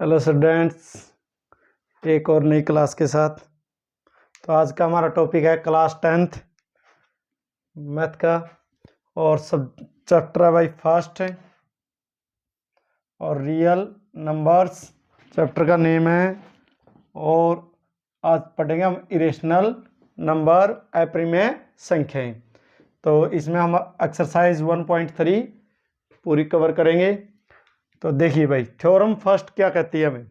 Hello students, एक और नई क्लास के साथ। तो आज का हमारा टॉपिक है क्लास 10th मैथ का और सब चैप्टर है भाई फर्स्ट और रियल नंबर्स चैप्टर का नेम है। और आज पढ़ेंगे हम इरेशनल नंबर अपरिमेय संख्याएं। तो इसमें हम एक्सरसाइज 1.3 पूरी कवर करेंगे। तो देखिए भाई, थ्योरम फर्स्ट क्या कहती है हमें।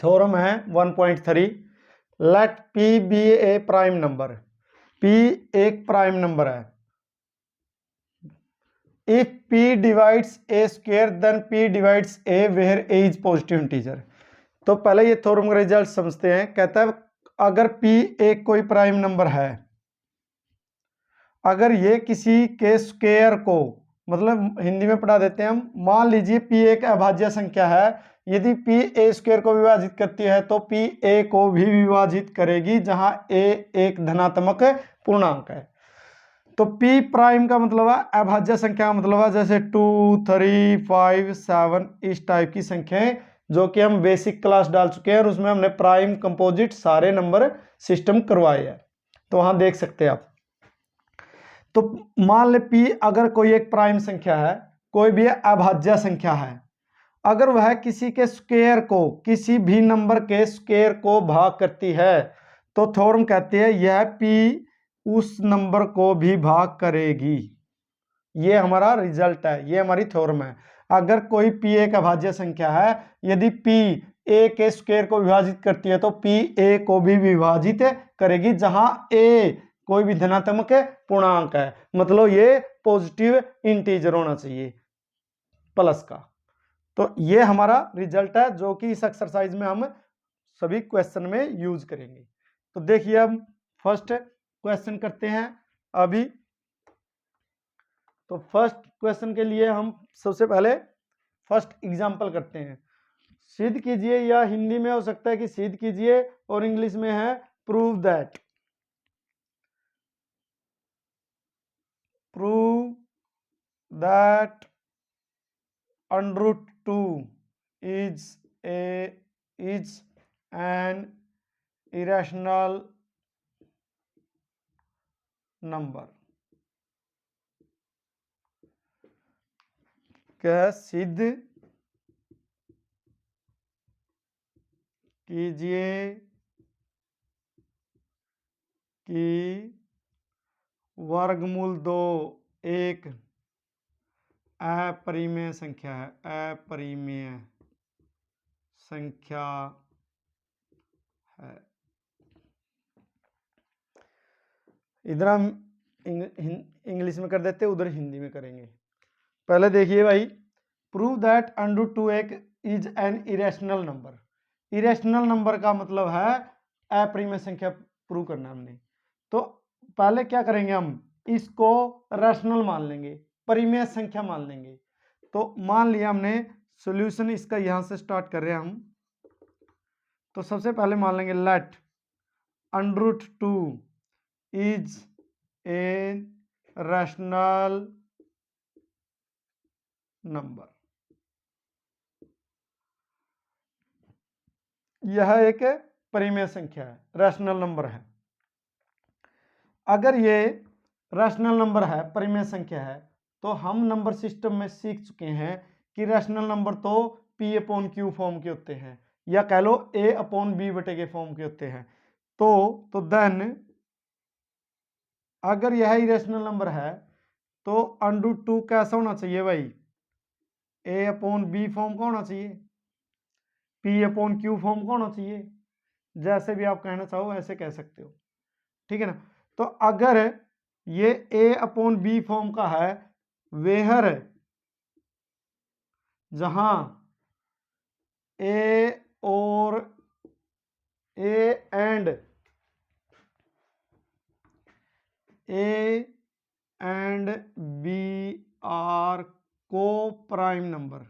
थ्योरम है 1.3, let P be a prime number. P एक प्राइम नंबर है। If P divides a square then P divides a where a is positive integer. तो पहले ये थ्योरम का रिजल्ट समझते हैं। कहता है अगर P एक कोई प्राइम नंबर है, अगर ये किसी के स्क्वायर को, मतलब हिंदी में पढ़ा देते हैं हम, मान लीजिए P एक अभाज्य संख्या है। यदि P ए स्क्वायर को विभाजित करती है तो P ए को भी विभाजित करेगी, जहां a एक धनात्मक पूर्णांक है। तो P प्राइम का मतलब है अभाज्य संख्या का मतलब है जैसे 2, 3, 5, 7 इस टाइप की संख्याएं, जो कि हम बेसिक क्लास डाल चुके हैं और उसमें हमने प्राइम कंपोजिट सारे नंबर सिस्टम करवाए हैं। तो वहां देख सकते हैं आप। तो मान ले P अगर कोई एक प्राइम संख्या है, कोई भी अभाज्य संख्या है, अगर वह किसी के स्क्वायर को, किसी भी नंबर के स्क्वायर को भाग करती है, तो थ्योरम कहती है यह P उस नंबर को भी भाग करेगी। ये हमारा रिजल्ट है, ये हमारी थ्योरम है। अगर कोई P एक अभाज्य संख्या है, यदि P a के स्क्वायर को विभाजित करती है तो P a को भी विभाजित करेगी, जहां a कोई भी धनात्मक पूर्णांक है, मतलब ये पॉजिटिव इंटीजर होना चाहिए प्लस का। तो ये हमारा रिजल्ट है, जो कि इस एक्सरसाइज में हम सभी क्वेश्चन में यूज करेंगे। तो देखिए, हम फर्स्ट क्वेश्चन करते हैं अभी। तो फर्स्ट क्वेश्चन के लिए हम सबसे पहले फर्स्ट एग्जांपल करते हैं। सिद्ध कीजिए, या हिंदी में हो सकता है कि सिद्ध कीजिए, और इंग्लिश में है prove that. Prove that √2 is an irrational number। क्या सिद्ध कीजिए कि वर्गमूल 2 एक अपरिमेय संख्या है। अपरिमेय संख्या है। इधर हम इंग्लिश में कर देते, उधर हिंदी में करेंगे। पहले देखिए भाई, प्रूव दैट √2 एक is an irrational number. Irrational number का मतलब है अपरिमेय संख्या प्रूव करना हमने। तो पहले क्या करेंगे, हम इसको रैशनल मान लेंगे, परिमेय संख्या मान लेंगे। तो मान लिया हमने, सॉल्यूशन इसका यहां से स्टार्ट कर रहे हैं हम। तो सबसे पहले मान लेंगे let √2 is a rational number. यह एक परिमेय संख्या है, रैशनल नंबर है। अगर ये रैशनल नंबर है, परिमेय संख्या है, तो हम नंबर सिस्टम में सीख चुके हैं कि रैशनल नंबर तो P/Q फॉर्म के होते हैं, या कह लो A/B के फॉर्म के होते हैं। तो देन अगर यह इरेशनल नंबर है तो √2 कैसा होना चाहिए भाई? A/B फॉर्म का होना चाहिए, P/Q फॉर्म का होना चाहिए। जैसे भी आप कहना चाहो ऐसे कह सकते हो, ठीक है ना। तो अगर ये A/B फॉर्म का है, वेहर जहां A और A and B are coprime number,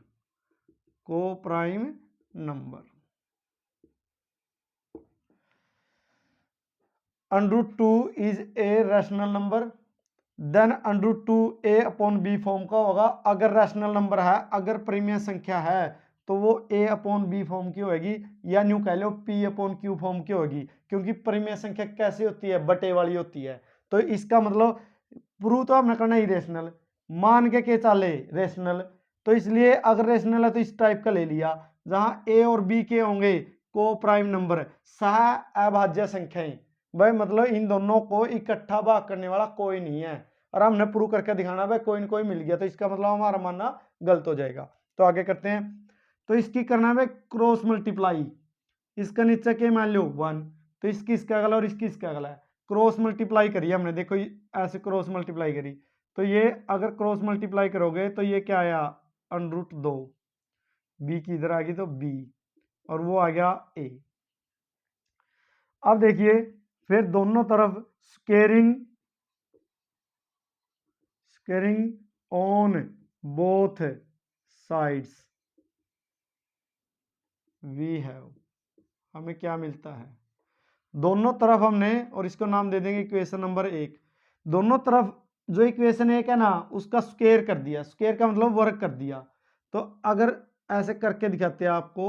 √2 is a rational number, then √2 A/B form का होगा। अगर रैशनल नंबर है, अगर परिमेय संख्या है, तो वो a अपॉन बी फॉर्म की होगी, या न्यू कह लो p अपॉन क्यू फॉर्म की होगी, क्योंकि परिमेय संख्या कैसी होती है, बटे वाली होती है। तो इसका मतलब प्रूव तो आपने करना इरेशनल, मान के चाले रेशनल, तो इसलिए अगर रेशनल है तो इस टाइप का ले लिया, जहां a और b के होंगे को प्राइम नंबर, सह अभाज्य संख्याएं, भाई मतलब इन दोनों को इकट्ठा भाग करने वाला कोई नहीं है, और हमने प्रूव करके दिखाना भाई कोई न कोई मिल गया, तो इसका मतलब हमारा मानना गलत हो जाएगा। तो आगे करते हैं। तो इसकी करना है क्रॉस मल्टीप्लाई, इसका नीचे के मान लो 1, तो इसकी इसका अगला और इसकी इसका अगला है, क्रॉस मल्टीप्लाई करी हमने, देखो ऐसे क्रॉस मल्टीप्लाई करी, तो ये अगर क्रॉस मल्टीप्लाई करोगे तो ये क्या आया √2, बी की इधर आ गई तो बी, और वो आ गया ए। अब देखिए फिर दोनों तरफ squaring on both sides we have, हमें क्या मिलता है, दोनों तरफ हमने, और इसको नाम दे देंगे इक्वेशन नंबर 1, दोनों तरफ जो इक्वेशन 1 है ना उसका स्क्वायर कर दिया, स्क्वायर का मतलब वर्ग कर दिया। तो अगर ऐसे करके दिखाते हैं आपको,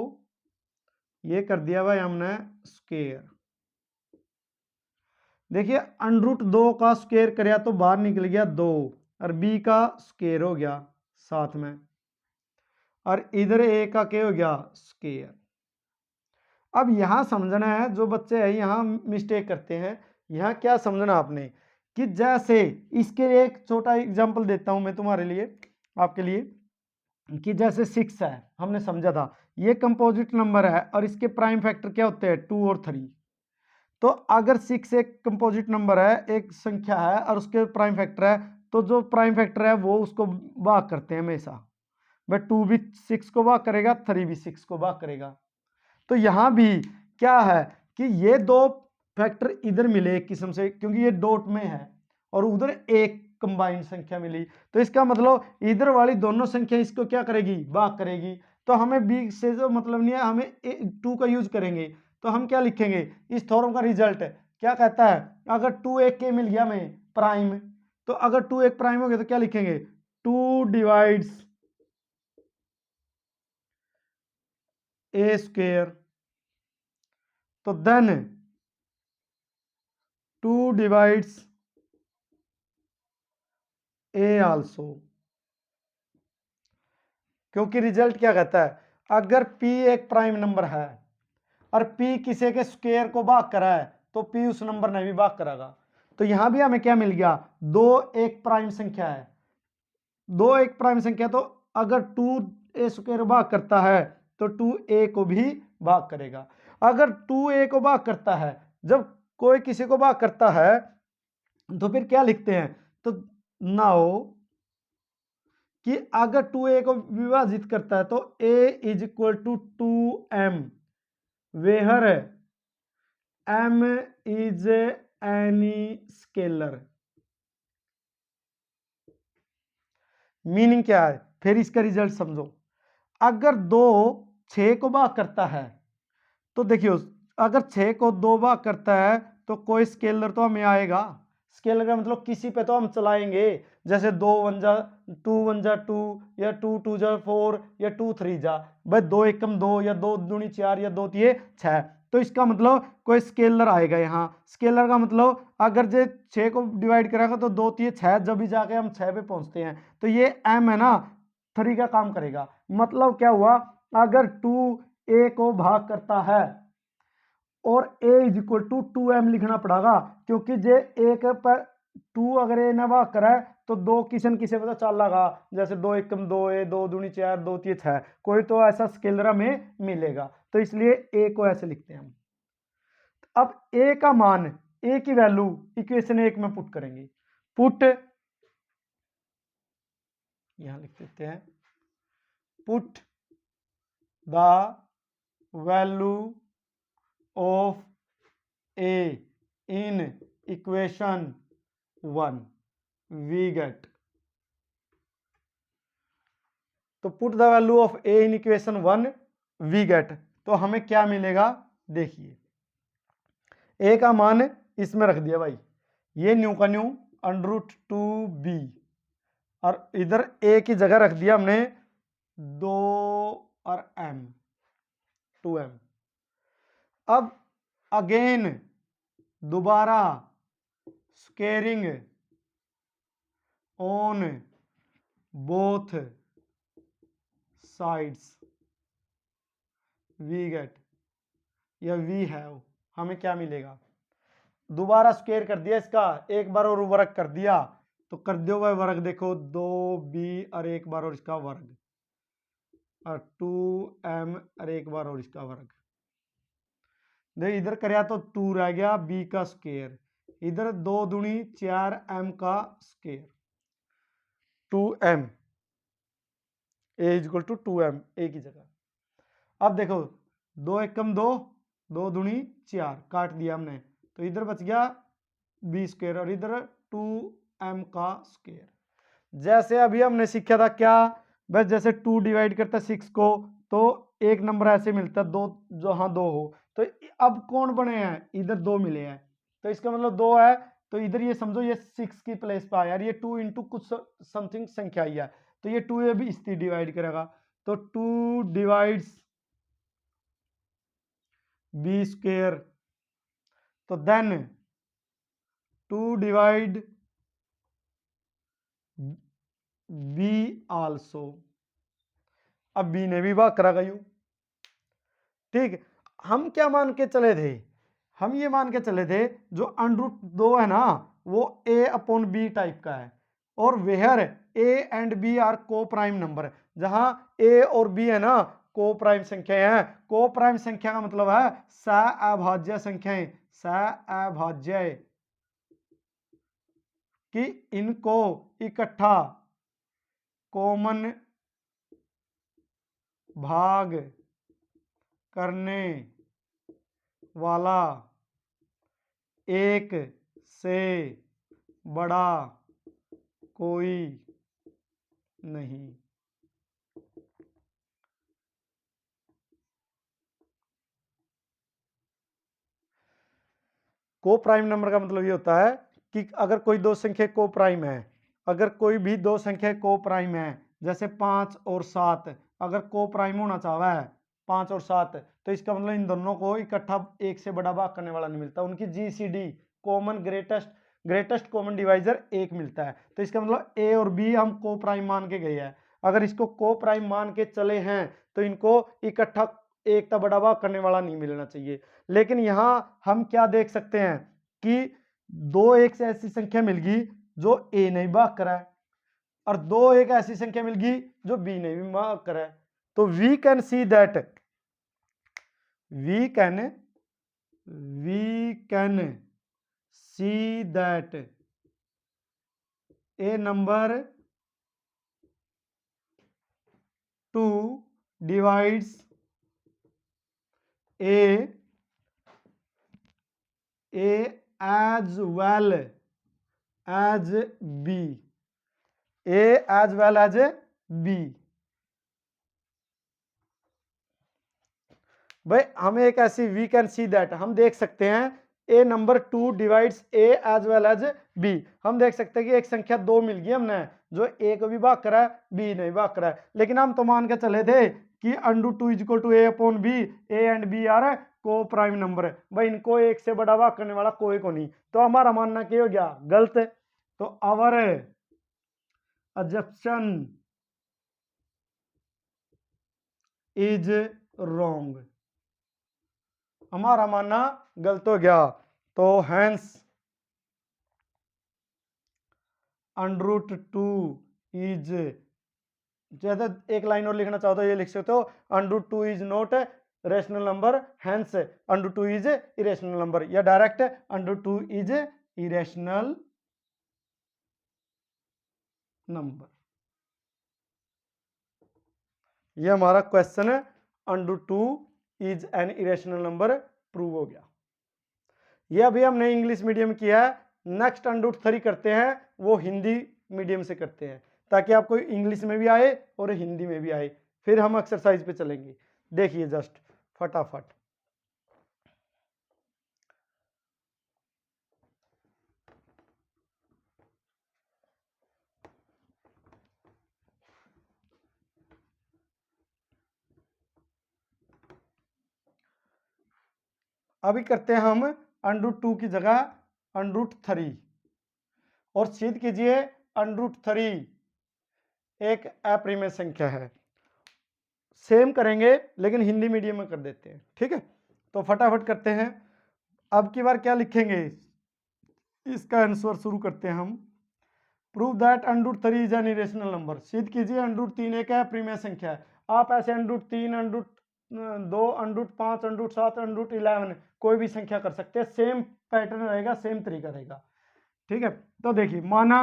ये कर दिया भाई हमने स्क्वायर, देखिए √2 का स्क्वायर कराया तो बाहर निकल गया 2, और बी का स्क्वायर हो गया साथ में, और इधर ए का क्या हो गया स्क्वायर। अब यहां समझना है, जो बच्चे हैं यहां मिस्टेक करते हैं, यहां क्या समझना आपने कि जैसे इसके लिए एक छोटा एग्जांपल देता हूं मैं तुम्हारे लिए, आपके लिए, कि जैसे 6 है, हमने समझा था ये कंपोजिट नंबर है और इसके प्राइम फैक्टर क्या होते हैं 2 और 3। तो अगर 6 एक कंपोजिट नंबर है, एक संख्या है और उसके प्राइम फैक्टर है, तो जो प्राइम फैक्टर है वो उसको भाग करते हैं हमेशा, भाई 2 भी 6 को भाग करेगा, 3 भी 6 को भाग करेगा। तो यहां भी क्या है कि ये दो फैक्टर इधर मिले एक किस्म से, क्योंकि ये डॉट में है, और उधर एक कंबाइंड संख्या मिली, तो इसका मतलब इधर वाली दोनों संख्या इसको क्या करेगी भाग करेगी। तो हमें बी से जो मतलब नहीं है, हमें 2 का यूज करेंगे, तो हम क्या लिखेंगे, इस थ्योरम का रिजल्ट क्या कहता है, अगर 2 एक के मिल गया हमें प्राइम, तो अगर 2 एक प्राइम हो गया तो क्या लिखेंगे 2 डिवाइड्स ए स्क्वायर, तो देन 2 डिवाइड्स ए आल्सो, क्योंकि रिजल्ट क्या कहता है, अगर p एक प्राइम नंबर है और p किसी के स्क्वायर को भाग करा है, तो p उस नंबर ने भी भाग करागा। तो यहां भी हमें क्या मिल गया, 2 एक प्राइम संख्या है, 2 एक प्राइम संख्या, तो अगर 2a स्क्वायर भाग करता है तो 2a को भी भाग करेगा। अगर 2a को भाग करता है, जब कोई किसी को भाग करता है तो फिर क्या लिखते हैं, तो नाउ कि अगर 2a को विभाजित करता है तो a is equal to 2m, where m is any scalar. Meaning क्या है, फिर इसका रिजल्ट समझो, अगर 2 6 को भाग करता है, तो देखियो अगर 6 को 2 भाग करता है तो कोई स्केलर तो हमें आएगा, स्केलर का मतलब किसी पे तो हम चलाएंगे, जैसे 2 1 जा 2 1 जा 2, या 2 2 जा 4, या 2 3 जा, भाई 2 एकम 2, या 2 दूनी 4, या 2 तिये 6, तो इसका मतलब कोई स्केलर आएगा यहाँ। स्केलर का मतलब अगर जे 6 को डिवाइड करेगा तो 2 तिये 6, जब भी जाके हम 6 पे पहुंचते हैं, तो ये m है ना 3 का काम करेगा। मतलब क्या हुआ, अगर 2a को भाग करता है और a is equal to 2m लिखना पड़ेगा, क्योंकि जे एक पर 2 अगर ए ना भाग करा है तो 2 किसन किसे पता चल लगा, जैसे 2 एकम 2a, 2 दूनी 4, 2 तिये 6, कोई तो ऐसा स्केलर में मिलेगा, तो इसलिए a को ऐसे लिखते हैं हम। अब a का मान, a की वैल्यू इक्वेशन 1 में पुट करेंगे, पुट यहां लिख देते हैं, put the value of a in equation 1 we get, तो put the value of a in equation 1 we get, तो हमें क्या मिलेगा, देखिए a का मान इसमें रख दिया भाई, ये न्यू का न्यू √2b, और इधर a की जगह रख दिया हमने 2 और m, 2m। अब अगेन दोबारा squaring on both sides we get या वी हैव, हमें क्या मिलेगा, दोबारा स्क्वेयर कर दिया इसका, एक बार और वर्ग कर दिया, तो कर दो वह वर्ग, देखो 2b और एक बार और इसका वर्ग और 2m और एक बार और इसका वर्ग। देख इधर करया तो 2 रह गया b का स्क्वेयर, इधर 2 दूनी 4m का square, 2m a equal to 2m एक ही जगह। अब देखो 2 एकम 2, 2 दूनी 4 काट दिया हमने, तो इधर बच गया b स्क्वेयर और इधर 2m का स्क्वेयर। जैसे अभी हमने सीखा था क्या, बस जैसे 2 डिवाइड करता है 6 को तो एक नंबर ऐसे मिलता है 2, जो हाँ 2 हो, तो अब कौन बने हैं, इधर 2 मिले हैं, तो इसका मतलब 2 है, तो इधर ये समझो ये 6 की प्लेस पे आया, ये 2 इंटू कुछ समथिंग संख्या ही है, तो ये 2 ये भी इससे डिवाइड करेगा, तो 2 डिवाइड्स b स्क्वेयर, तो देन 2 डिवाइड b आल्सो, अब b ने भी भाग करा यू, ठीक। हम क्या मान के चले थे, हम ये मान के चले थे जो अंडरूट 2 है ना वो a अपॉन बी टाइप का है, और where a and b are coprime number, जहां a और b है ना को प्राइम संख्याएं हैं, को प्राइम संख्या का मतलब है सहअभाज्य संख्याएं, सहअभाज्य, कि इनको इकट्ठा कॉमन भाग करने वाला एक से बड़ा कोई नहीं। को प्राइम नंबर का मतलब ये होता है कि अगर कोई दो संख्या को प्राइम है, अगर कोई भी दो संख्या को प्राइम है, जैसे 5 और 7 अगर को प्राइम होना चाहता है 5 और 7, तो इसका मतलब इन दोनों को इकट्ठा एक से बड़ा भाग करने वाला नहीं मिलता, उनकी GCD common greatest common divisor 1 मिलता है, तो इसका मतलब ए और बी हम को प्राइम मान के गए हैं, अगर इसको को प्राइम मान के चले हैं तो इनको इकट्ठा एक का बड़ा भाग करने वाला नहीं मिलना चाहिए। लेकिन यहां हम क्या देख सकते हैं कि 2 एक से ऐसी संख्या मिल गई जो ए ने भाग करा है, और 2 एक ऐसी संख्या मिल गई जो बी ने भी भाग करा है, तो we can see that, we can see that a number 2 divides a as well as b, a as well as b। भाई हमें एक ऐसी वी कैन सी दैट हम देख सकते हैं ए number 2 divides a as well as B, हम देख सकते हैं कि एक संख्या 2 मिल गई हमने जो ए को भी भाग करा है बी नहीं भाग करा है, लेकिन हम तो मान के चले थे कि √2 equal to a upon b, a and b are coprime number है, भाई इनको एक से बड़ा भाग करने वाला कोई को नहीं, तो हमारा मानना क्या हो गया, गलत है, तो आवर अजप्शन इज रॉन्ग, हमारा मानना गलत हो गया, तो हैंस √2 इज, ज्यादा एक लाइन और लिखना चाहो तो ये लिख सकते हो √2 is not rational number, hence √2 is irrational number, या डायरेक्ट √2 इज इरेशनल नंबर। ये हमारा क्वेश्चन है √2 is an irrational number prove हो गया। ये अभी हमने इंग्लिश मीडियम किया है, नेक्स्ट √3 करते हैं वो हिंदी मीडियम से करते हैं, ताकि आपको इंग्लिश में भी आए और हिंदी में भी आए, फिर हम एक्सरसाइज पे चलेंगे। देखिए जस्ट फटाफट, अभी करते हैं हम √2 की जगह √3 और सिद्ध कीजिए √3 एक अप्रिमेय संख्या है। सेम करेंगे लेकिन हिंदी मीडियम में कर देते हैं, ठीक है। तो फटाफट करते हैं। अब की बार क्या लिखेंगे, इसका आंसर शुरू करते हैं हम। Prove that √3 is an irrational number. सिद्ध कीजिए √3 एक अप्रिमेय संख्या है। आप ऐसे √3 √2 √5 √7 √11 कोई भी संख्या कर सकते हैं, सेम पैटर्न रहेगा, सेम तरीका रहेगा, ठीक है। तो देखिए, माना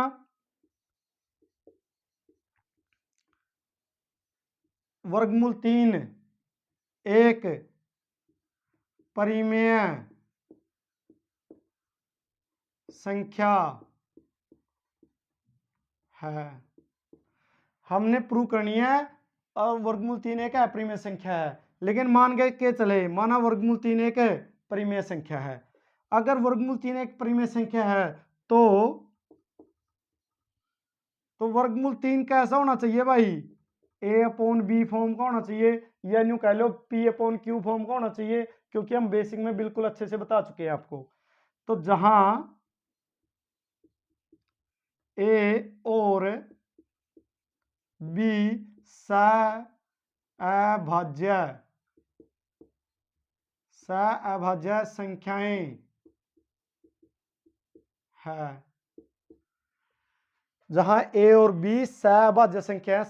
वर्गमूल 3 एक परिमेय संख्या है। हमने प्रूव करनी है और वर्गमूल 3 एक अपरिमेय संख्या है, लेकिन मान गए के चले, माना वर्गमूल 3 एक परिमेय संख्या है। अगर वर्गमूल 3 एक परिमेय संख्या है तो वर्गमूल 3 कैसा होना चाहिए भाई, a/b फॉर्म का होना चाहिए, या यूं कह लो p/q फॉर्म का होना चाहिए, क्योंकि हम बेसिक में बिल्कुल अच्छे से बता चुके हैं आपको। तो जहां a और b अभाज्य संख्याएं है, जहां a और b अभाज्य संख्या है।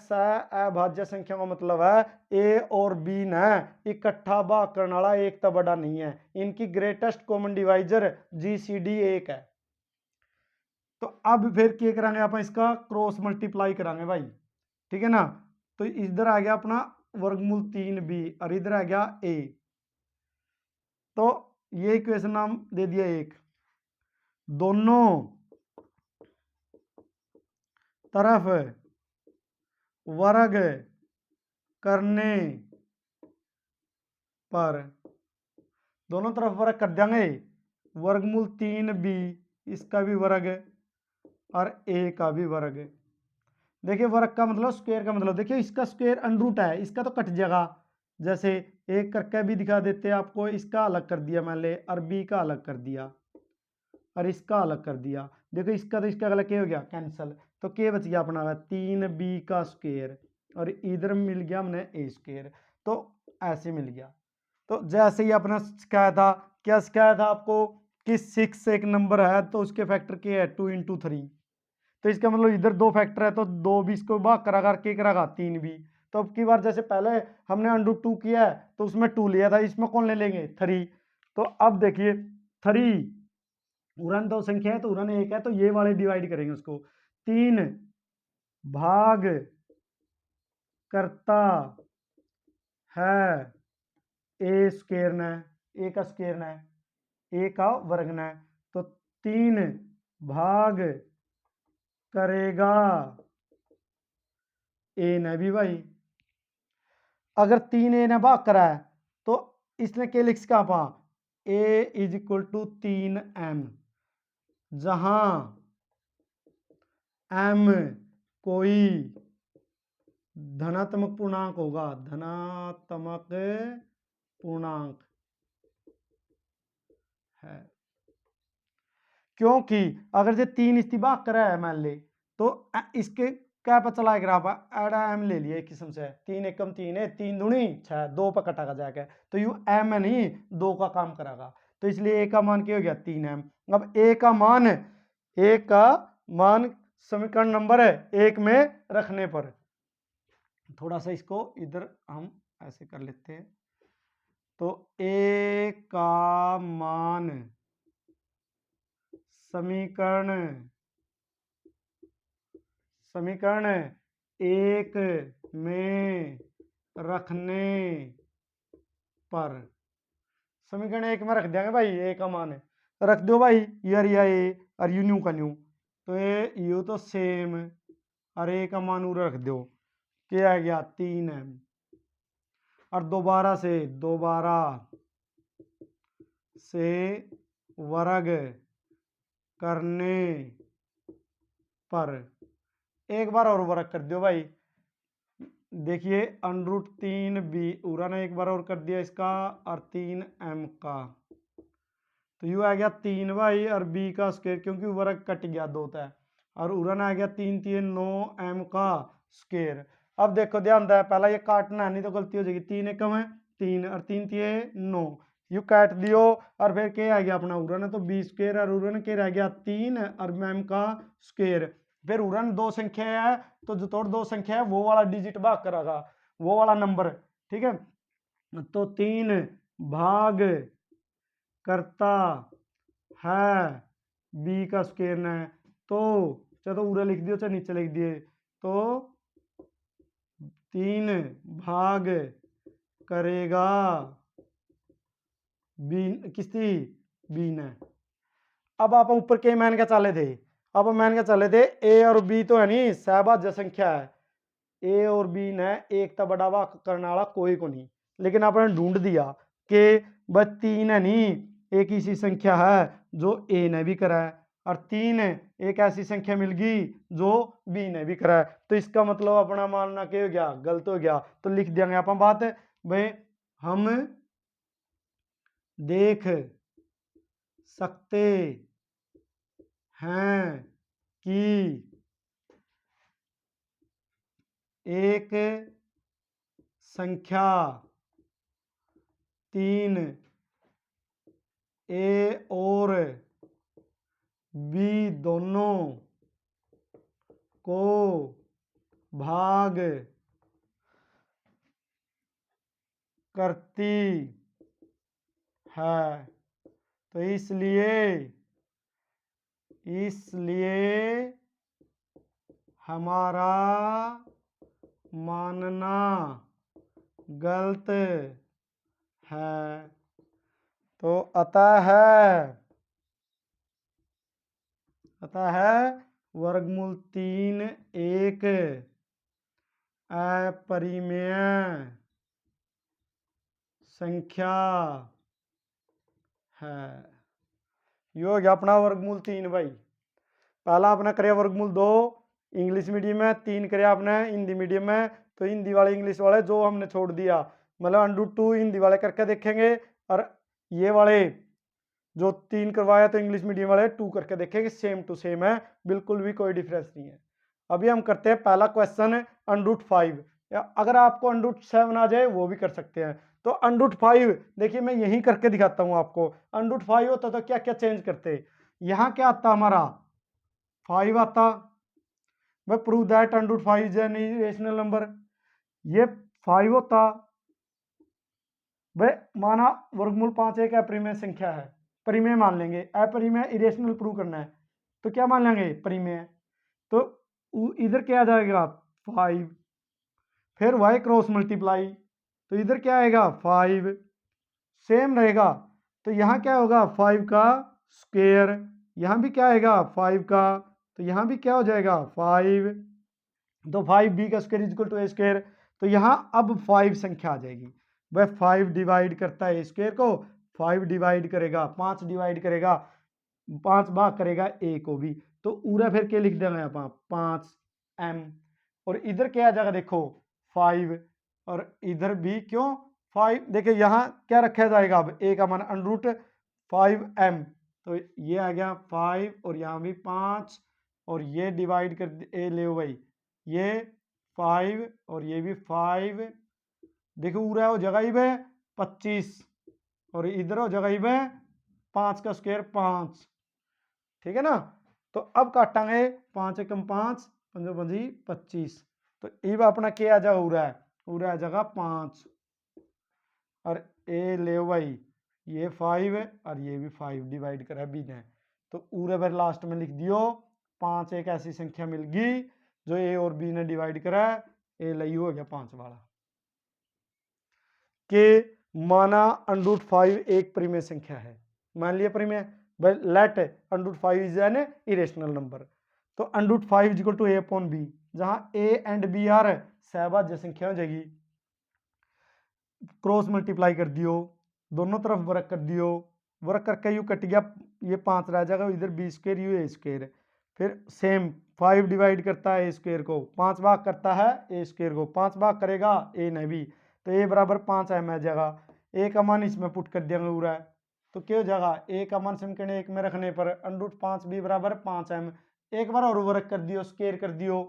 अभाज्य संख्या का मतलब है a और b ने इकट्ठा भाग करने वाला एक तो बड़ा नहीं है, इनकी ग्रेटेस्ट कॉमन डिवाइजर GCD 1 है। तो अब फिर क्या करांगे, आप इसका क्रॉस मल्टीप्लाई करांगे भाई, ठीक है ना। तो इधर आ गया अपना वर्गमूल 3b और इधर आ गया a। तो ये इक्वेशन नाम दे दिया एक। दोनों तरफ वर्ग करने पर, दोनों तरफ वर्ग कर देंगे, वर्गमूल 3b इसका भी वर्ग और a का भी वर्ग। देखिए वर्ग का मतलब स्क्वायर का मतलब, देखिए इसका स्क्वायर √ है, इसका तो कट जाएगा। जैसे एक करके भी दिखा देते हैं आपको, इसका अलग कर दिया मान ले और b का अलग कर दिया और इसका अलग कर दिया। देखो इसका तो इसका अलग क्या हो गया, कैंसल। तो क्या बच गया अपना 3b का स्क्वायर और इधर मिल गया हमने a²। तो ऐसे मिल गया। तो जैसे ही अपना सिखाया था, क्या सिखाया था आपको कि 6 एक नंबर है तो उसके फैक्टर क्या है 2 × 3। तो इसका मतलब इधर 2 फैक्टर है तो 2 भी इसको भाग कराकर क्या करागा 3 भी। तो अब की बार जैसे पहले हमने √2 किया है तो उसमें 2 लिया था, इसमें कौन ले लेंगे 3। तो अब देखिए 3 उड़न 2 संख्या है तो उड़न 1 है, तो ये वाले डिवाइड करेंगे उसको। 3 भाग करता है a² ने, a का स्क्वायर ने, a का वर्ग ने, तो 3 भाग करेगा a ने भी भाई। अगर 3 a ने भाग करा है तो इसने क्या लिख सका पा, a = 3m, जहां m कोई धनात्मक पूर्णांक होगा, धनात्मक पूर्णांक है। क्योंकि अगर जो 3 इसकी भाग करा है मान ले तो इसके क्या पता चला ग्राफ एडा m ले लिया एक किस्म से, 3 एकम 3 है, 3 दूनी 6, 2 पर कटा जाएगा, तो यू m नहीं 2 का काम करेगा। तो इसलिए a का मान क्या हो गया 3m। अब a का मान समीकरण नंबर है 1 में रखने पर, थोड़ा सा इसको इधर हम ऐसे कर लेते हैं। तो a का मान समीकरण 1 में रखने पर, समीकरण 1 में रख देंगे भाई, a का मान रख दो भाई, यार या a और यू न्यू का न्यू, तो ये यू तो सेम और a का मान रख दो, क्या आ गया 3m। और दोबारा से वर्ग करने पर एक बार और वर्ग कर दो भाई। देखिए √3b उरा ने एक बार और कर दिया इसका और 3m का, तो यू आ गया 3y और b का स्क्वायर, क्योंकि वर्ग कट गया 2 तय, और उड़न आ गया 3 3 9 m का स्क्वायर। अब देखो ध्यान दे, पहला ये काटना है नहीं तो गलती हो जाएगी। 3 एकम है 3 और 3 3 9, यू काट दियो और फिर क्या आ गया अपना उड़न है तो b स्क्वायर, और उड़न क्या रह गया 3 और m का स्क्वायर। फिर उड़न दो संख्या है तो जो तोड़ दो संख्या है वो वाला डिजिट भाग करेगा, वो वाला नंबर, ठीक है। तो 3 भाग करता है b का स्क्वायर ने, तो चलो ऊपर लिख दियो चाहे नीचे लिख दिए, तो 3 भाग करेगा बी किसती बी ने। अब आप ऊपर के मान के चले थे, अब मान के चले थे ए और बी तो है नहीं सहभाज्य संख्या है, ए और बी ने एक तो बड़ा भाग करने वाला कोई को नहीं, लेकिन आपने ढूंढ दिया कि बस 3 है नहीं एक ऐसी संख्या है जो ए ने भी करा है, और 3 एक ऐसी संख्या मिल गई जो बी ने भी करा है। तो इसका मतलब अपना मानना क्या हो गया, गलत हो गया। तो लिख देंगे अपन बात भाई, हम देख सकते हैं कि एक संख्या 3 ए और बी दोनों को भाग करती है, तो इसलिए हमारा मानना गलत है। तो अतः वर्गमूल 3 एक अपरिमेय संख्या है। ये हो गया अपना वर्गमूल 3 भाई। पहला आपने करे वर्गमूल 2 इंग्लिश मीडियम में, 3 करे आपने हिंदी मीडियम में। तो हिंदी वाले इंग्लिश वाले जो हमने छोड़ दिया, मतलब √2 हिंदी वाले करके देखेंगे, और ये वाले जो 3 करवाया तो इंग्लिश मीडियम वाले 2 करके देखेंगे, सेम टू सेम है, बिल्कुल भी कोई डिफरेंस नहीं है। अभी हम करते हैं पहला क्वेश्चन √5, या अगर आपको √7 आ जाए वो भी कर सकते हैं। तो √5 देखिए मैं यही करके दिखाता हूँ आपको। √5 होता तो क्या क्या चेंज करते, यहाँ क्या आता हमारा 5 आता, भाई prove that √5 is an irrational number, ये 5 होता। भाई माना वर्गमूल 5 एक अपरिमेय संख्या है, परिमेय मान लेंगे, अपरिमेय इरेशनल प्रूव करना है तो क्या मान लेंगे परिमेय, तो इधर क्या आ जाएगा 5, फिर y क्रॉस मल्टीप्लाई, तो इधर क्या आएगा 5 सेम रहेगा, तो यहाँ क्या होगा 5 का स्क्वायर, यहाँ भी क्या आएगा 5 का, तो यहाँ भी क्या हो जाएगा 5, तो 5b का square equal to a square. तो यहाँ अब 5 संख्या आ जाएगी, वह 5 डिवाइड करता है स्क्वायर को, 5 डिवाइड करेगा 5 डिवाइड करेगा 5 भाग करेगा a को भी, तो पूरा फिर क्या लिख देंगे आप 5m, और इधर क्या आ जाएगा देखो 5, और इधर भी क्यों 5, देखिए यहाँ क्या रखा जाएगा अब a का मान √5m, तो ये आ गया 5 और यहाँ भी 5, और ये डिवाइड कर a ले भाई, ये 5 और ये भी 5, देखो पूरा हो जाएगा ये 25, और इधर हो जाएगा ये 5 का स्क्वायर 5, ठीक है ना। तो अब काटांगे 5 एकम 5 पंजो पंजी 25, तो अब अपना क्या आ जाएगा उरा आ जाएगा 5, और ए ले भाई ये 5 है और ये भी 5 डिवाइड करा बी ने, तो पूरे फिर लास्ट में लिख दियो 5 एक ऐसी संख्या मिल गई जो ए और बी ने डिवाइड करा, ए लई हो गया 5 वाला। के माना √5 एक परिमेय संख्या है, मान लिया परिमेय, let √5 is an irrational number, तो √5 इक्वल टू a/b, जहां a एंड b आर सहभाज्य संख्या हो जाएगी, क्रॉस मल्टीप्लाई कर दियो, दोनों तरफ वर्क कर दियो, वर्क करके यू कट गया, ये 5 रह जाएगा, इधर b square you a square, फिर सेम 5 डिवाइड करता है a स्क्वायर को, 5 भाग करता है a स्क्वायर को, 5 भाग करेगा a ने भी, तो a बराबर 5m आ जाएगा, a का मान इसमें पुट कर देंगे पूरा, तो क्या हो जाएगा, ए का मान समीकरण 1 में रखने पर √5b बराबर 5m। एक बार और वर्क कर दियो, स्क्वायर कर दियो,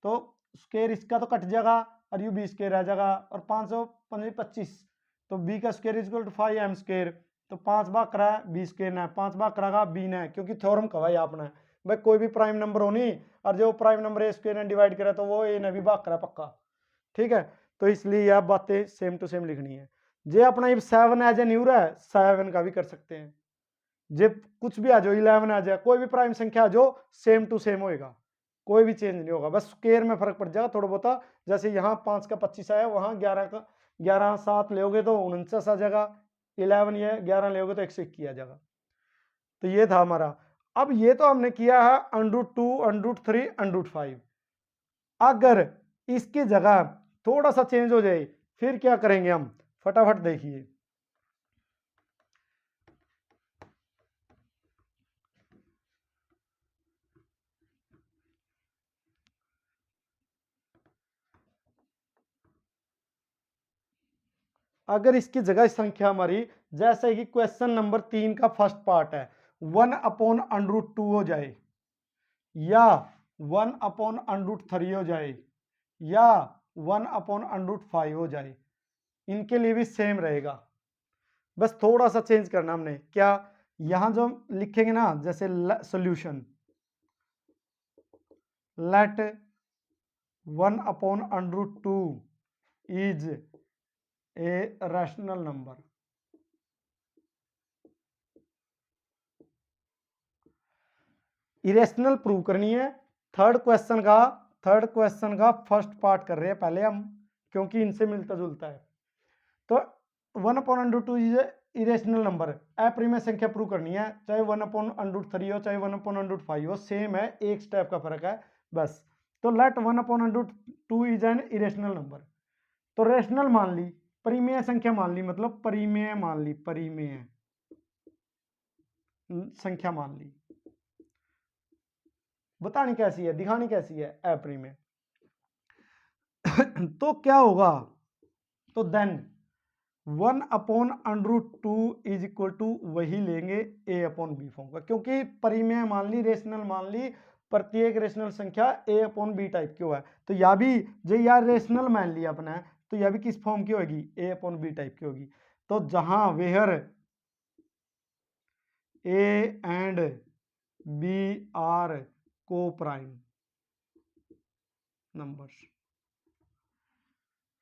तो स्क्वायर इसका तो कट जाएगा और यू बी स्क्वायर आ जाएगा, और 525 तो b का square is equal to 5m square. तो 5 भाग करा बी स्क्वायर ने, 5 भाग करागा बी ने, क्योंकि थ्योरम कहा है आपने भाई कोई भी प्राइम नंबर हो नहीं, और जो प्राइम नंबर ए स्क्वायर ने डिवाइड करा तो वो ए ने भी भाग करा पक्का। ठीक है, तो इसलिए यह बातें सेम टू सेम लिखनी है। जे अपना ये 7 एज ए न्यू रहा है, 7 का भी कर सकते हैं। जे कुछ भी आ जाओ, 11 आ जाए, कोई भी प्राइम संख्या आ जाओ, सेम टू सेम होएगा, कोई भी चेंज नहीं होगा, बस स्क्वायर में फर्क पड़ जाएगा थोड़ा बहुत। जैसे यहाँ 5 का 25 आया, वहां 11 का 11 7 लोगे तो 49 आ जाएगा, 11 ये 11 लोगे तो 121 आ जाएगा। तो ये था हमारा। अब ये तो हमने किया है √2 √3 √5। अगर इसकी जगह थोड़ा सा चेंज हो जाए फिर क्या करेंगे हम, फटाफट देखिए। अगर इसकी जगह संख्या हमारी, जैसे कि क्वेश्चन नंबर 3 का फर्स्ट पार्ट है, 1/√2 हो जाए, या 1/√3 हो जाए, या 1/√5 हो जाए, इनके लिए भी सेम रहेगा। बस थोड़ा सा चेंज करना हमने, क्या, यहां जो लिखेंगे ना, जैसे solution let 1/√2 is a rational number. Irrational prove करनी है। थर्ड क्वेश्चन का फर्स्ट पार्ट कर रहे हैं पहले हम, क्योंकि इनसे मिलता जुलता है। तो 1/√2 इज इरेशनल नंबर, अप्रिमेय संख्या प्रूव करनी है, चाहे 1/√3 हो चाहे 1/√5 हो, सेम है, एक स्टेप का फर्क है बस। तो let 1/√2 is an irrational number. तो रेशनल मान ली, परिमेय संख्या मान ली, मतलब परिमेय मान ली, परिमेय संख्या मान ली। बतानी कैसी है, दिखानी कैसी है, अप्रिमेय। तो क्या होगा, तो देन 1/√2 इज इक्वल टू वही लेंगे a/b फॉर्म का, क्योंकि परिमेय मान ली, रेशनल मान ली, प्रत्येक रेशनल संख्या a/b टाइप की है। तो या भी जो यार रेशनल मान लिया अपना, तो यह भी किस फॉर्म की होगी, a/b टाइप की होगी। तो जहां where a and b are coprime numbers,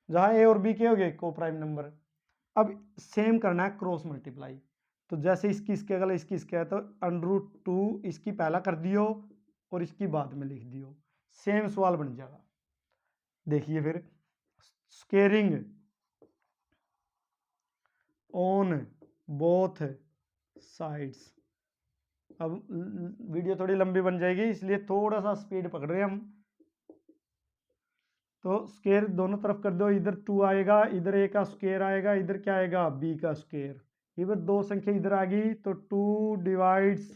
जहां ए और बी के हो गए को प्राइम नंबर। अब सेम करना है क्रॉस मल्टीप्लाई। तो जैसे इसकी अगर इसकी है, तो √2 इसकी पहला कर दियो और इसकी बाद में लिख दियो, सेम सवाल बन जाएगा। देखिए फिर, स्केयरिंग ऑन बोथ साइड्स। अब वीडियो थोड़ी लंबी बन जाएगी, इसलिए थोड़ा सा स्पीड पकड़ रहे हैं हम। तो स्क्वायर दोनों तरफ कर दो, इधर 2 आएगा, इधर a का स्क्वायर आएगा, इधर क्या आएगा, b का स्क्वायर। इधर दो संख्या इधर आ गई, तो 2 डिवाइड्स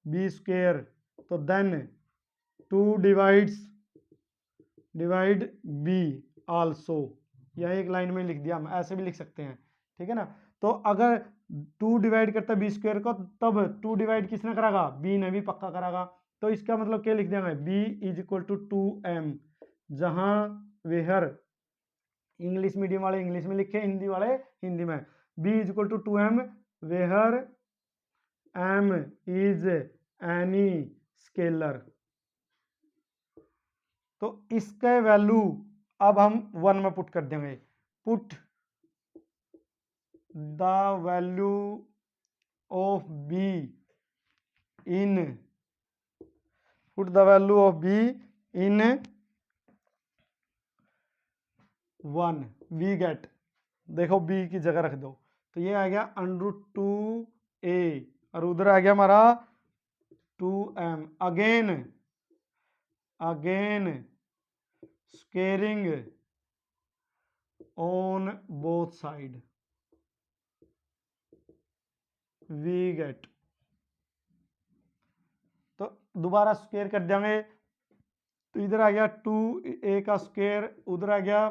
b स्क्वायर, तो देन 2 डिवाइड b आल्सो। यह एक लाइन में लिख दिया, हम ऐसे भी लिख सकते हैं, ठीक है ना। तो अगर 2 डिवाइड करता है b स्क्वायर को, तब 2 डिवाइड किसने करागा, b ने भी पक्का करागा। तो इसका मतलब क्या लिख देंगे, b is equal to 2m, जहां वेहर इंग्लिश मीडियम वाले इंग्लिश में लिखे, हिंदी वाले हिंदी में, b is equal to 2m where m is any scalar. तो इसके वैल्यू अब हम 1 में पुट कर देंगे, put the value of b in, put the value of b in 1, we get, देखो b की जगह रख दो, तो ये आ गया √2a, और उधर आ गया हमारा 2m। Again squaring on both side, we get. तो दोबारा स्क्वायर कर देंगे, तो इधर आ गया 2a का स्क्वायर, उधर आ गया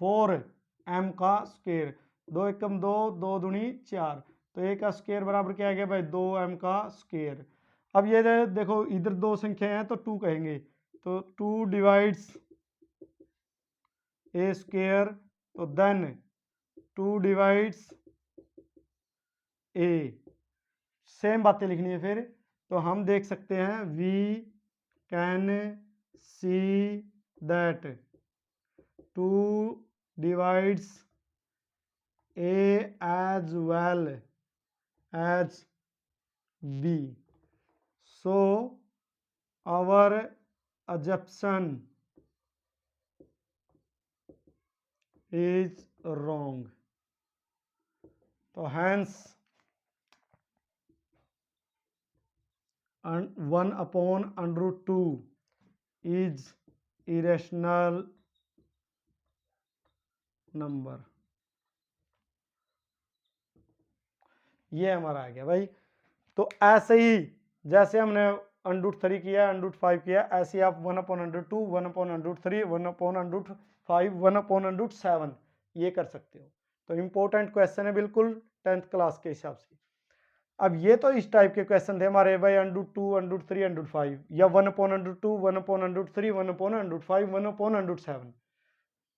4m का स्क्वायर, 2 एकम 2, 2 दूनी 4, तो ए का स्क्वायर बराबर क्या आ गया भाई 2m का स्क्वायर। अब ये देखो इधर दो संख्या है तो 2 कहेंगे, तो 2 डिवाइड्स ए स्क्वायर, तो देन 2 डिवाइड्स ए, सेम बातें लिखनी है फिर। तो हम देख सकते हैं we can see that 2 divides a as well as b, so our assumption is wrong। तो hence 1/√2 is irrational number। ये हमारा आ गया भाई। तो ऐसे ही जैसे हमने √3 किया, √5 किया, ऐसे आप 1/√2, 1/√3, 1/√5, 1/√7 ये कर सकते हो। तो इंपॉर्टेंट क्वेश्चन है बिल्कुल 10th क्लास के हिसाब से। अब ये तो इस टाइप के क्वेश्चन थे हमारे भाई, √2, √3, √5, या 1/√2, 1/√3, 1/√5, 1/√7।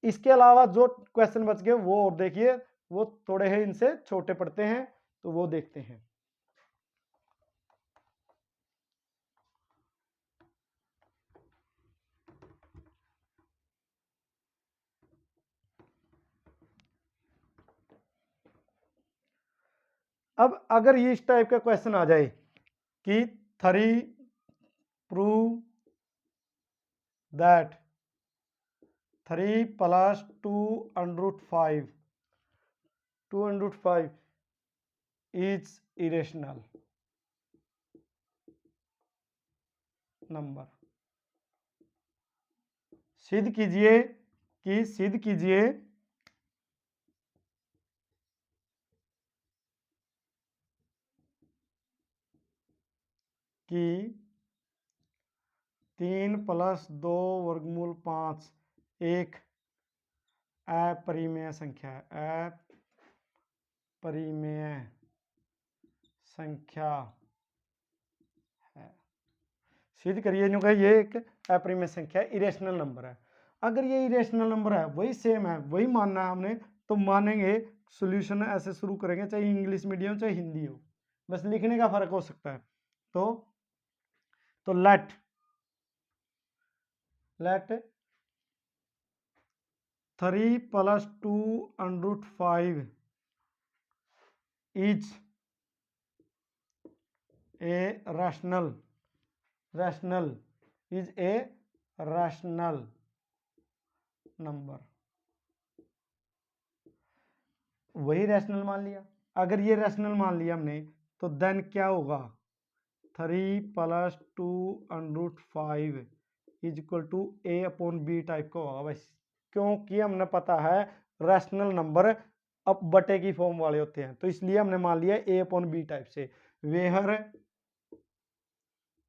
इसके अलावा जो क्वेश्चन बच गए वो और देखिए, वो थोड़े हैं इनसे छोटे पड़ते हैं, तो वो देखते हैं। अब अगर ये इस टाइप का क्वेश्चन आ जाए कि 3 prove that 3 + 2√5 is irrational number. सिद्ध कीजिए कि 3 + 2√5 एक अपरिमेय संख्या है, अपरिमेय संख्या है। सिद्ध करिए यूं कहे ये एक अपरिमेय संख्या है, इरेशनल नंबर है। अगर ये इरेशनल नंबर है, वही सेम है, वही मानना है हमने, तो मानेंगे सॉल्यूशन ऐसे शुरू करेंगे, चाहे इंग्लिश मीडियम चाहे हिंदी हो, बस लिखने का फर्क हो सकता है। तो let 3 + 2√5 is a rational number. वही रैशनल मान लिया। अगर ये रैशनल मान लिया हमने, तो देन क्या होगा, 3 + 2√5 is equal to A/B type का होगा बस, क्योंकि हमने पता है रैशनल नंबर अब बटे की फॉर्म वाले होते हैं, तो इसलिए हमने मान लिया A/B टाइप से, where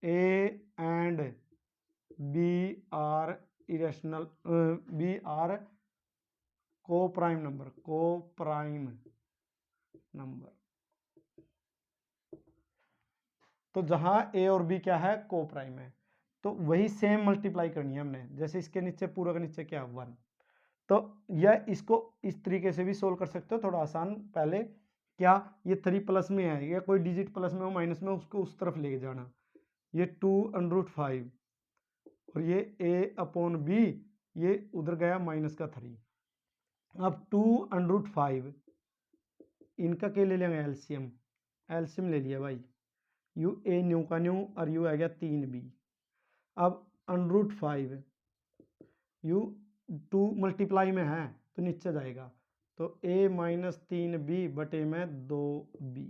A and B are irrational, B are coprime number. तो जहां A और B क्या है, को प्राइम है, तो वही सेम मल्टीप्लाई करनी है हमने। जैसे इसके नीचे पूरा का नीचे क्या है 1, तो यह इसको इस तरीके से भी सोल्व कर सकते हो, थोड़ा आसान। पहले क्या, ये 3 प्लस में है, या कोई डिजिट प्लस में हो माइनस में, उसको उस तरफ लेके जाना। ये 2√5 और ये A/B, ये उधर गया -3। अब 2√5 इनका क्या ले लेंगे, एलसीएम ले लिया भाई, यू ए न्यू का न्यू और यू आ गया 3b। अब √5 यू 2 मल्टीप्लाई में है तो नीचे जाएगा, तो A-3b बटे में 2b।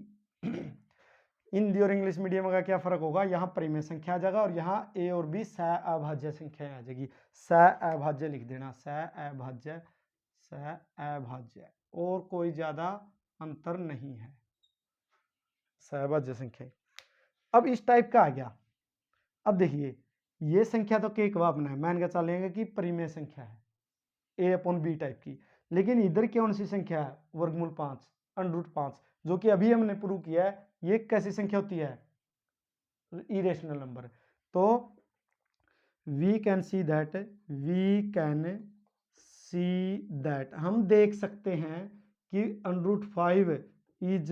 हिंदी और इंग्लिश मीडियम का क्या फर्क होगा, यहाँ परिमेय संख्या आ जाएगा और यहाँ A और B सह-अभाज्य संख्या आ जाएगी। सह-अभाज्य लिख देना, सह-अभाज्य, और कोई ज्यादा अंतर नहीं है, सह-अभाज्य संख्या। अब इस टाइप का आ गया। अब देखिए ये संख्या तो के कबाब में है, मान के चलेंगे कि परिमेय संख्या है A/B टाइप की, लेकिन इधर कौन सी संख्या है, वर्गमूल 5, √5, जो कि अभी हमने प्रूव किया है। ये कैसी संख्या होती है, इरेशनल नंबर। तो वी कैन सी दैट हम देख सकते हैं कि √5 is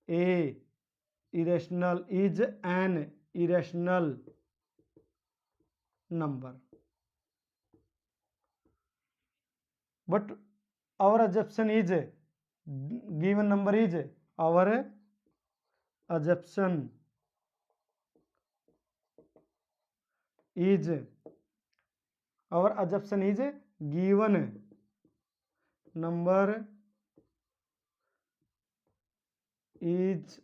an irrational number, but our assumption is given number is our assumption is given number is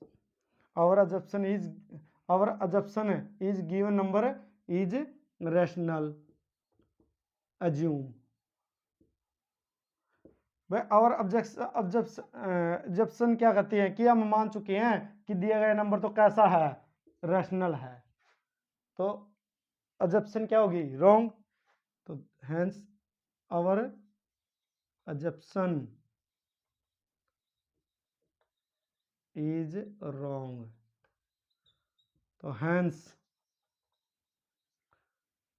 given number is rational, assume भाई। और ऑब्जेक्शन क्या कहती है कि हम मान चुके हैं कि दिया गया नंबर तो कैसा है, रैशनल है, तो ऑब्जेक्शन क्या होगी, रॉन्ग। तो hence our objection is wrong. तो हेंस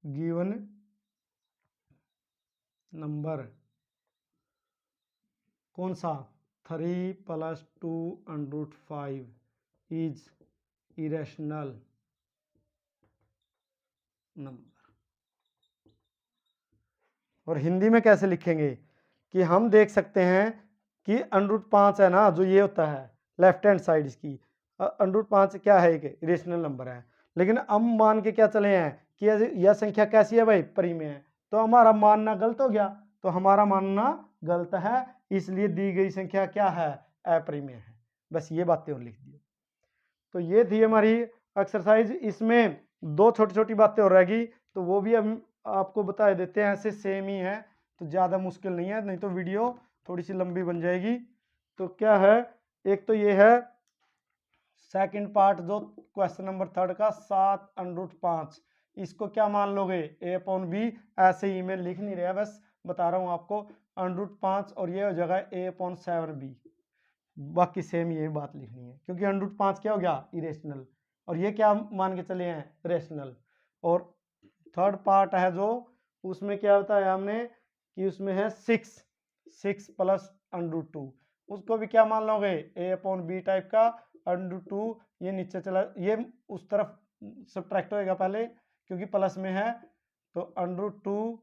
गिवन नंबर कौन सा, 3 + 2 √5 इज इरेशनल नंबर। और हिंदी में कैसे लिखेंगे कि हम देख सकते हैं कि √5 है ना, जो ये होता है लेफ्ट हैंड साइड इसकी, √5 क्या है, एक इरेशनल नंबर है। लेकिन हम मान के क्या चले हैं कि यह संख्या कैसी है भाई, परिमेय है। तो हमारा मानना गलत हो गया, तो हमारा मानना गलत है, इसलिए दी गई संख्या क्या है, अपरिमेय है। बस ये बातें और लिख दी। तो ये थी हमारी एक्सरसाइज, इसमें 2 छोटी छोटी बातें और रहेगी, तो वो भी हम आपको बता देते हैं, ऐसे सेम ही है, तो ज़्यादा मुश्किल नहीं है, नहीं तो वीडियो थोड़ी सी लंबी बन जाएगी। तो क्या है, एक तो ये है सेकंड पार्ट, जो क्वेश्चन नंबर 3 का 7 √5, इसको क्या मान लोगे, a/b, ऐसे ही मैं लिख नहीं रहा, बस बता रहा हूँ आपको, √5 और ये हो जाएगा a/7b। बाकी सेम ये बात लिखनी है, क्योंकि √5 क्या हो गया, इरेशनल, और ये क्या मान के चले हैं, रेशनल। और थर्ड पार्ट है जो, उसमें क्या बताया हमने कि उसमें है 6 + √2, उसको भी क्या मान लोगे, a/b टाइप का, √2 ये नीचे चला, ये उस तरफ सब्ट्रैक्ट होएगा पहले क्योंकि प्लस में है, तो √2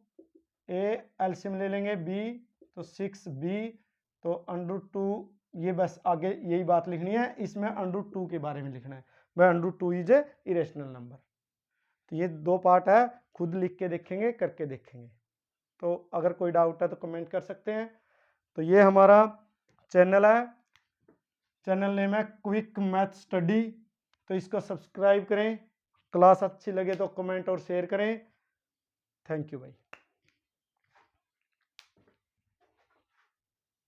a एलसीएम ले लेंगे b, तो 6b, तो √2 ये बस आगे यही बात लिखनी है, इसमें √2 के बारे में लिखना है, वह √2 इज ए इरेशनल नंबर। तो ये 2 पार्ट है, खुद लिख के देखेंगे, करके देखेंगे। तो अगर कोई डाउट है तो कमेंट कर सकते हैं। तो ये हमारा चैनल है, चैनल नेम है क्विक मैथ स्टडी, तो इसको सब्सक्राइब करें। क्लास अच्छी लगे तो कमेंट और शेयर करें। थैंक यू भाई।